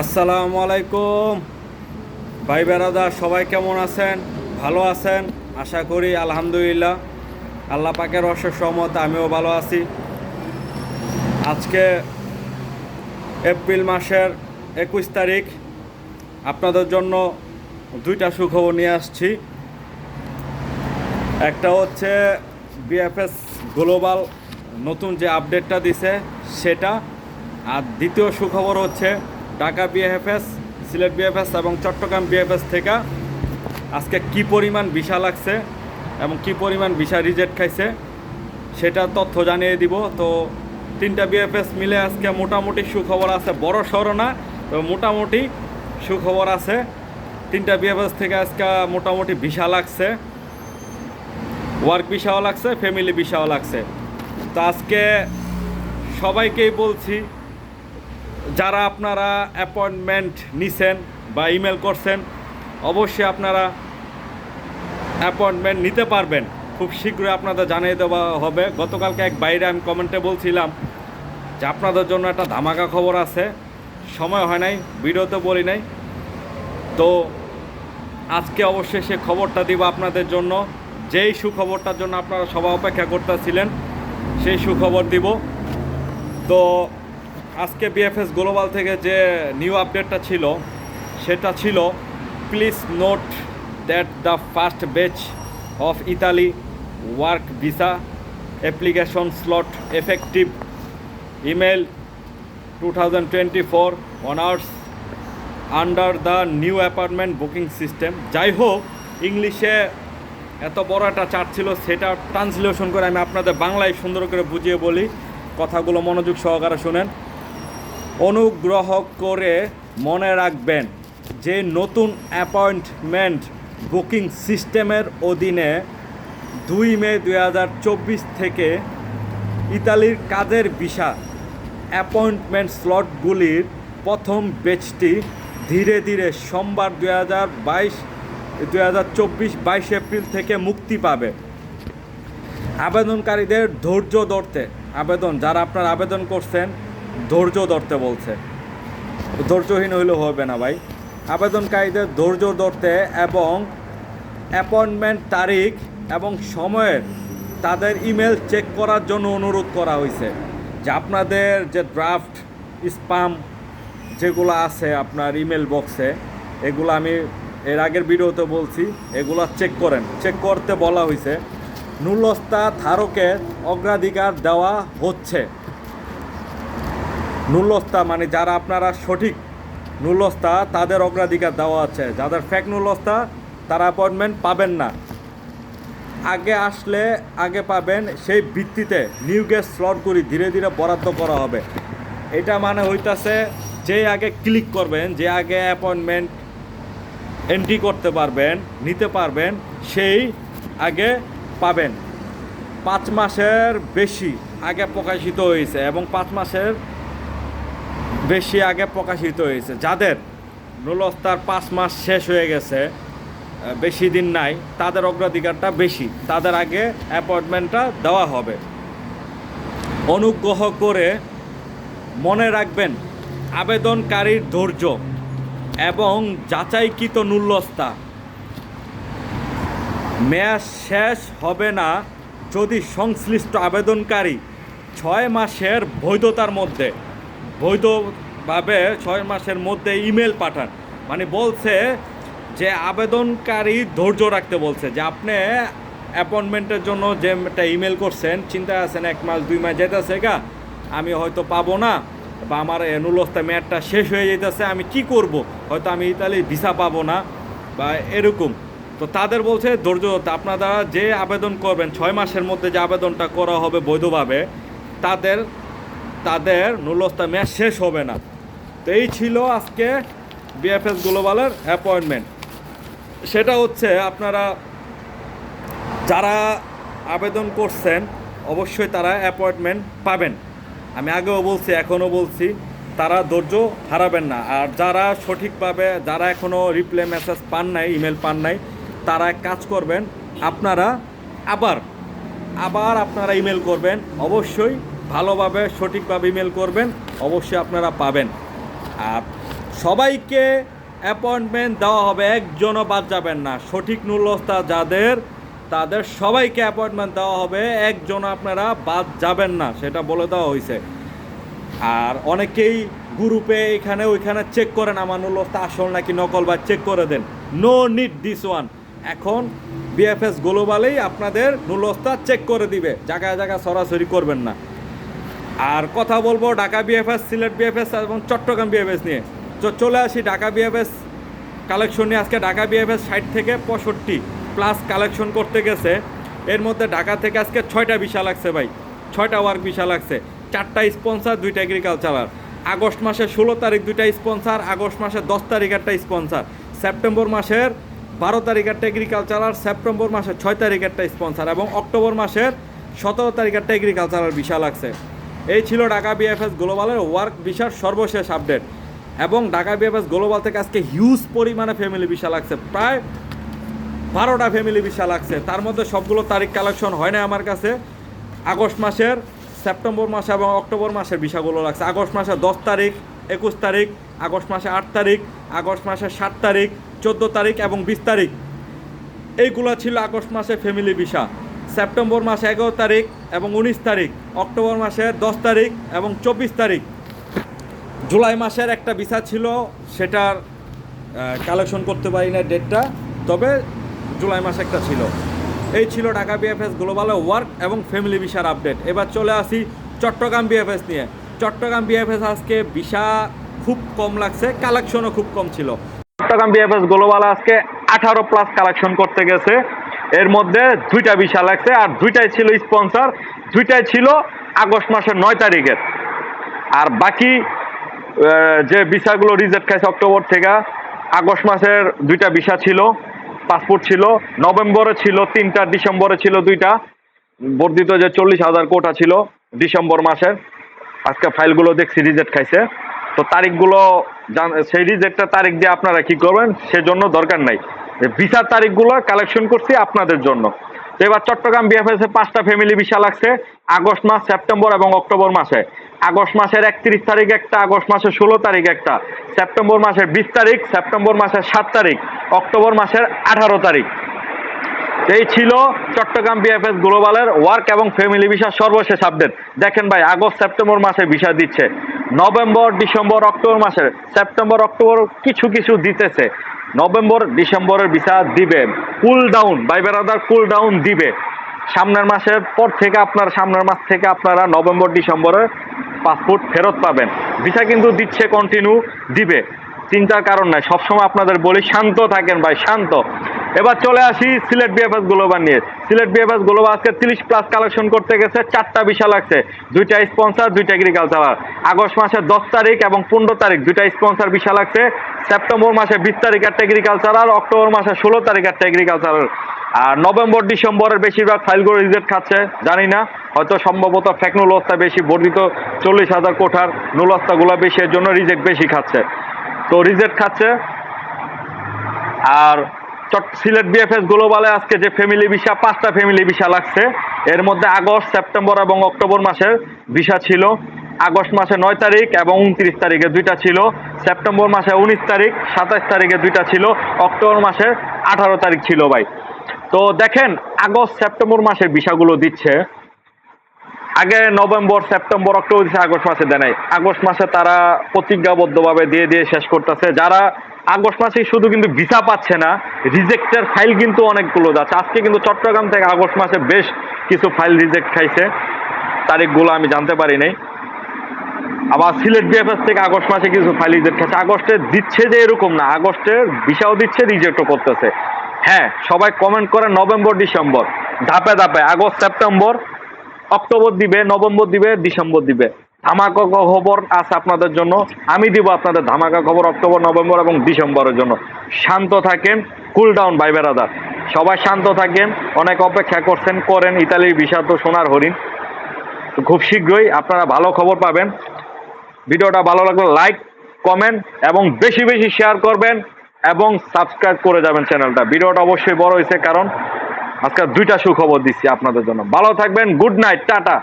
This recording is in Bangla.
আসসালামু আলাইকুম ভাই বেরাদার, সবাই কেমন আছেন? ভালো আছেন আশা করি। আলহামদুলিল্লাহ, আল্লাহ পাকের অশেষ রহমতে আমিও ভালো আছি। আজকে এপ্রিল মাসের 21 তারিখ। আপনাদের জন্য দুইটা সুখবর নিয়ে আসছি। একটা হচ্ছে বিএফএস গ্লোবাল নতুন যে আপডেটটা দিছে সেটা, আর দ্বিতীয় সুখবর হচ্ছে ঢাকা বিএফএস, সিলেট বিএফএস এবং চট্টগ্রাম বিএফএস থেকে আজকে কি পরিমাণ ভিসা লাগছে এবং কি পরিমাণ ভিসা রিজেক্ট খাইছে সেটা তথ্য জানিয়ে দিব। তো তিনটা বিএফএস মিলে আজকে মোটামুটি সুখবর আছে, বড় সড়ো না, তো মোটামুটি সুখবর আছে। তিনটা বিএফএস থেকে আজকে মোটামুটি ভিসা লাগছে, ওয়ার্ক ভিসাও লাগছে, ফ্যামিলি ভিসাও লাগছে। তো আজকে সবাইকেই বলছি, যারা আপনারা অ্যাপয়েন্টমেন্ট নিছেন বা ইমেল করছেন, অবশ্যই আপনারা অ্যাপয়েন্টমেন্ট নিতে পারবেন। খুব শীঘ্রই আপনাদের জানিয়ে দেওয়া হবে। গতকালকে এক বাইরে আমি কমেন্টে বলছিলাম যে আপনাদের জন্য একটা ধামাকা খবর আছে, সময় হয় নাই, ভিডিওতে বলি নাই। তো আজকে অবশ্যই সে খবরটা দিব আপনাদের জন্য। যেই সুখবরটার জন্য আপনারা সবাই অপেক্ষা করতেছিলেন সেই সুখবর দিব। তো আজকে বিএফএস গ্লোবাল থেকে যে নিউ আপডেটটা ছিল সেটা ছিল, please note that the first batch of Italy work visa application slot effective email 2024 honours under the new apartment booking system. যাই হোক, ইংলিশে এত বড় একটা চার্ট ছিল, সেটা ট্রান্সলেশন করে আমি আপনাদের বাংলায় সুন্দর করে বুঝিয়ে বলি, কথাগুলো মনোযোগ সহকারে শুনেন। অনুগ্রহ করে মনে রাখবেন যে নতুন অ্যাপয়েন্টমেন্ট বুকিং সিস্টেমের অধীনে 2 মে 2024 থেকে ইতালির কাজের ভিসা অ্যাপয়েন্টমেন্ট স্লটগুলির প্রথম ব্যাচটি ধীরে ধীরে সোমবার 22 এপ্রিল থেকে মুক্তি পাবে। আবেদনকারীদের ধৈর্য ধরতে, যারা আপনার আবেদন করছেন ধৈর্য ধরতে বলছে, ধৈর্যহীন হইলে হবে না ভাই। আবেদনকারীদের ধৈর্য ধরতে এবং অ্যাপয়েন্টমেন্ট তারিখ এবং সময়ের তাদের ইমেল চেক করার জন্য অনুরোধ করা হয়েছে। যে আপনাদের যে ড্রাফট স্প্যাম যেগুলো আছে আপনার ইমেল বক্সে, এগুলো আমি এর আগের ভিডিওতে বলছি, এগুলো চেক করেন। চেক করতে বলা হয়েছে। নুলস্তা ধারকের অগ্রাধিকার দেওয়া হচ্ছে। নুলস্তা মানে যারা আপনারা সঠিক নুলস্তা তাদের অগ্রাধিকার দেওয়া আছে। যাদের ফেক নুলস্তা তারা অ্যাপয়েন্টমেন্ট পাবেন না। আগে আসলে আগে পাবেন, সেই ভিত্তিতে নিউ গেস্ট স্লটগুলি ধীরে ধীরে বরাদ্দ করা হবে। এটা মানে হইতাছে যে আগে ক্লিক করবেন, যে আগে অ্যাপয়েন্টমেন্ট এন্ট্রি করতে পারবেন, নিতে পারবেন, সেই আগে পাবেন। 5 মাসের বেশি আগে প্রকাশিত হয়েছে এবং 5 মাসের বেশি আগে প্রকাশিত হয়েছে। যাদের নুলস্তার 5 মাস শেষ হয়ে গেছে, বেশি দিন নাই, তাদের অগ্রাধিকারটা বেশি, তাদের আগে অ্যাপয়েন্টমেন্টটা দেওয়া হবে। অনুগ্রহ করে মনে রাখবেন আবেদনকারীর ধৈর্য এবং যাচাইকৃত নুলস্তা মেয়াদ শেষ হবে না যদি সংশ্লিষ্ট আবেদনকারী 6 মাসের বৈধভাবে 6 মাসের মধ্যে ইমেল পাঠান। মানে বলছে যে আবেদনকারী ধৈর্য রাখতে বলছে, যে আপনি অ্যাপয়েন্টমেন্টের জন্য যে একটা ইমেল করছেন, চিন্তায় আছেন 1 মাস 2 মাস যেতেছে গা, আমি হয়তো পাবো না, বা আমার নুলস্তা মেয়াদটা শেষ হয়ে যেতেছে, আমি কি করব, হয়তো আমি ইতালির ভিসা পাবো না বা এরকম। তো তাদের বলছে ধৈর্য ধরতে। আপনারা যে আবেদন করবেন 6 মাসের মধ্যে যে আবেদনটা করা হবে বৈধভাবে, তাদের নুলস্তা মেয়াদ শেষ হবে না। তো এই ছিল আজকে বিএফএস গ্লোবালের অ্যাপয়েন্টমেন্ট। সেটা হচ্ছে আপনারা যারা আবেদন করছেন অবশ্যই তারা অ্যাপয়েন্টমেন্ট পাবেন। আমি আগেও বলছি, এখনও বলছি, তারা ধৈর্য হারাবেন না। আর যারা সঠিকভাবে, যারা এখনও রিপ্লাই মেসেজ পান নাই, ইমেল পান নাই, তারা কাজ করবেন, আপনারা আবার আপনারা ইমেল করবেন। অবশ্যই ভালোভাবে সঠিকভাবে ইমেল করবেন, অবশ্যই আপনারা পাবেন। আর সবাইকে অ্যাপয়েন্টমেন্ট দেওয়া হবে, একজনও বাদ যাবেন না। সঠিক নুরুল যাদের, তাদের সবাইকে অ্যাপয়েন্টমেন্ট দেওয়া হবে, একজন আপনারা বাদ যাবেন না, সেটা বলে দেওয়া হয়েছে। আর অনেকেই গ্রুপে এখানে ওইখানে চেক করেন আমার নুরুল আসল নাকি নকল, বা চেক করে দেন। No need this one. এখন বিএফএস গ্লোবালেই আপনাদের নুরুল চেক করে দিবে, জায়গায় জায়গায় সরাসরি করবেন না। আর কথা বলবো ঢাকা বিএফএস, সিলেট বিএফএস এবং চট্টগ্রাম বিএফএস নিয়ে। তো চলে আসি ঢাকা বিএফএস কালেকশন নিয়ে। আজকে ঢাকা বিএফএস 60 থেকে 65 প্লাস কালেকশন করতে গেছে। এর মধ্যে ঢাকা থেকে আজকে 6টা ভিসা লাগছে ভাই, 6টা ওয়ার্ক ভিসা লাগছে, 4টা স্পন্সার, 2টা এগ্রিকালচারার। আগস্ট মাসের 16 তারিখ 2টা স্পন্সার, আগস্ট মাসের 10 তারিখ একটা স্পন্সার, সেপ্টেম্বর মাসের 12 তারিখ একটা এগ্রিকালচারার, সেপ্টেম্বর মাসের 6 তারিখ একটা স্পন্সার এবং অক্টোবর মাসের 17 তারিখ একটা এগ্রিকালচারার ভিসা লাগছে। এই ছিল ঢাকা বিএফএস গ্লোবালের ওয়ার্ক ভিসার সর্বশেষ আপডেট। এবং ঢাকা বিএফএস গ্লোবাল থেকে আজকে হিউজ পরিমাণে ফ্যামিলি ভিসা লাগছে, প্রায় 12টা ফ্যামিলি ভিসা লাগছে। তার মধ্যে সবগুলো তারিখ কালেকশন হয় না আমার কাছে। আগস্ট মাসের, সেপ্টেম্বর মাসে এবং অক্টোবর মাসের ভিসাগুলো লাগছে। আগস্ট মাসের 10 তারিখ, 21 তারিখ, আগস্ট মাসে 8 তারিখ, আগস্ট মাসের 7 তারিখ, 14 তারিখ এবং 20 তারিখ। এইগুলো ছিল আগস্ট মাসে ফ্যামিলি ভিসা। সেপ্টেম্বর মাসে 11 তারিখ এবং 19 তারিখ, অক্টোবর মাসের 10 তারিখ এবং 24 তারিখ। জুলাই মাসের একটা ভিসা ছিল, সেটার কালেকশন করতে পারি না ডেটটা, তবে জুলাই মাসে একটা ছিল। এই ছিল ঢাকা বিএফএস গ্লোবালের ওয়ার্ক এবং ফ্যামিলি ভিসার আপডেট। এবার চলে আসি চট্টগ্রাম বিএফএস নিয়ে। চট্টগ্রাম বিএফএস আজকে ভিসা খুব কম লাগছে, কালেকশনও খুব কম ছিল। চট্টগ্রাম বিএফএস গ্লোবাল আজকে 18 প্লাস কালেকশন করতে গেছে। এর মধ্যে 2টা ভিসা লাগছে, আর 2টাই ছিল স্পন্সর, 2টাই ছিল আগস্ট মাসের 9 তারিখের। আর বাকি যে ভিসাগুলো রিজেক্ট খাইছে অক্টোবর থেকে, আগস্ট মাসের 2টা ভিসা ছিল, পাসপোর্ট ছিল, নভেম্বরে ছিল 3টা, ডিসেম্বরে ছিল 2টা, বর্ধিত যে 40,000 কোটা ছিল ডিসেম্বর মাসের। আজকে ফাইলগুলো দেখছি রিজেক্ট খাইছে, তো তারিখগুলো সেই রিজেক্টের তারিখ দিয়ে আপনারা কি করবেন সেজন্য দরকার নাই। ভিসার তারিখগুলো কালেকশন করছি আপনাদের জন্য। তো এবার চট্টগ্রাম বিএফএস এ 5টা ফ্যামিলি ভিসা লাগছে আগস্ট মাস, সেপ্টেম্বর এবং অক্টোবর মাসে। আগস্ট মাসের 31 তারিখ একটা, আগস্ট মাসের 16 তারিখ একটা, সেপ্টেম্বর মাসের 20 তারিখ, সেপ্টেম্বর মাসের 7 তারিখ, অক্টোবর মাসের 18 তারিখ। এই ছিল চট্টগ্রাম বিএফএস গ্লোবালের ওয়ার্ক এবং ফ্যামিলি ভিসার সর্বশেষ আপডেট। দেখেন ভাই, আগস্ট সেপ্টেম্বর মাসে ভিসা দিচ্ছে, নভেম্বর ডিসেম্বর অক্টোবর মাসের, সেপ্টেম্বর অক্টোবর কিছু কিছু দিতেছে, নভেম্বর ডিসেম্বরের ভিসা দিবে। কুল ডাউন ভাই বেরাদার, কুল ডাউন দিবে। সামনের মাসের পর থেকে সামনের মাস থেকে আপনারা নভেম্বর ডিসেম্বরের পাসপোর্ট ফেরত পাবেন। ভিসা কিন্তু দিচ্ছে, কন্টিনিউ দিবে, চিন্তার কারণ নাই। সবসময় আপনাদের বলি শান্ত থাকেন ভাই, শান্ত। এবার চলে আসি সিলেট বিএফএস গ্লোবাল নিয়ে। সিলেট বিএফএস গ্লোবাল আজকে 30 প্লাস কালেকশন করতে গেছে, 4টা ভিসা লাগছে, 2টা স্পন্সর, 2টা এগ্রিকালচারার। আগস্ট মাসের 10 তারিখ এবং 15 তারিখ 2টা স্পন্সর ভিসা লাগছে, সেপ্টেম্বর মাসে 20 তারিখ একটা এগ্রিকালচারার, অক্টোবর মাসে 16 তারিখ একটা এগ্রিকালচারার। আর নভেম্বর ডিসেম্বরের বেশিরভাগ ফাইলগুলো রিজেক্ট খাচ্ছে, জানি না, হয়তো সম্ভবত ফেক নুলস্তা বেশি, বর্ধিত 40,000 কোঠার নুলস্তাগুলো বেশি, এর জন্য রিজেক্ট বেশি খাচ্ছে, তো রিজেক্ট খাচ্ছে। আর সিলেট বিএফএস গ্লোবালে আজকে যে ফ্যামিলি ভিসা, 5টা ফ্যামিলি ভিসা লাগছে। এর মধ্যে আগস্ট, সেপ্টেম্বর এবং অক্টোবর মাসের ভিসা ছিল। আগস্ট মাসে 9 তারিখ এবং 29 তারিখে 2টা ছিল, সেপ্টেম্বর মাসে 19 তারিখ 27 তারিখে 2টা ছিল, অক্টোবর মাসে 18 তারিখ ছিল ভাই। তো দেখেন, আগস্ট সেপ্টেম্বর মাসের ভিসাগুলো দিচ্ছে, আগে নভেম্বর সেপ্টেম্বর অক্টোবর দিচ্ছে, আগস্ট মাসে দেয় নাই। আগস্ট মাসে তারা প্রতিজ্ঞাবদ্ধভাবে দিয়ে দিয়ে শেষ করতেছে। যারা আগস্ট মাসে শুধু কিন্তু ভিসা পাচ্ছে না, রিজেক্টের ফাইল কিন্তু অনেকগুলো যাচ্ছে। আজকে কিন্তু চট্টগ্রাম থেকে আগস্ট মাসে বেশ কিছু ফাইল রিজেক্ট খাইছে, তারিখগুলো আমি জানতে পারি নাই। আবার সিলেট বিএফএস থেকে আগস্ট মাসে কিছু ফাইল রিজেক্ট খাচ্ছে। আগস্টে দিচ্ছে যে এরকম না, আগস্টের ভিসাও দিচ্ছে, রিজেক্টও করতেছে। হ্যাঁ, সবাই কমেন্ট করে নভেম্বর ডিসেম্বর, ধাপে ধাপে আগস্ট সেপ্টেম্বর অক্টোবর দিবে, নভেম্বর দিবে, ডিসেম্বর দিবে। ধামাকা খবর আছে আপনাদের জন্য, আমি দিব আপনাদের ধামাকা খবর অক্টোবর, নভেম্বর এবং ডিসেম্বরের জন্য। শান্ত থাকেন, কুল ডাউন ভাই বেরাদার, সবাই শান্ত থাকেন। অনেক অপেক্ষা করছেন, করেন, ইতালির ভিসা তো সোনার হরিণ। তো খুব শীঘ্রই আপনারা ভালো খবর পাবেন। ভিডিওটা ভালো লাগলে লাইক, কমেন্ট এবং বেশি বেশি শেয়ার করবেন এবং সাবস্ক্রাইব করে যাবেন চ্যানেলটা। ভিডিওটা অবশ্যই বড় হয়েছে, কারণ আজকে 2টা সুখবর দিচ্ছি আপনাদের জন্য। ভালো থাকবেন, গুড নাইট, টাটা।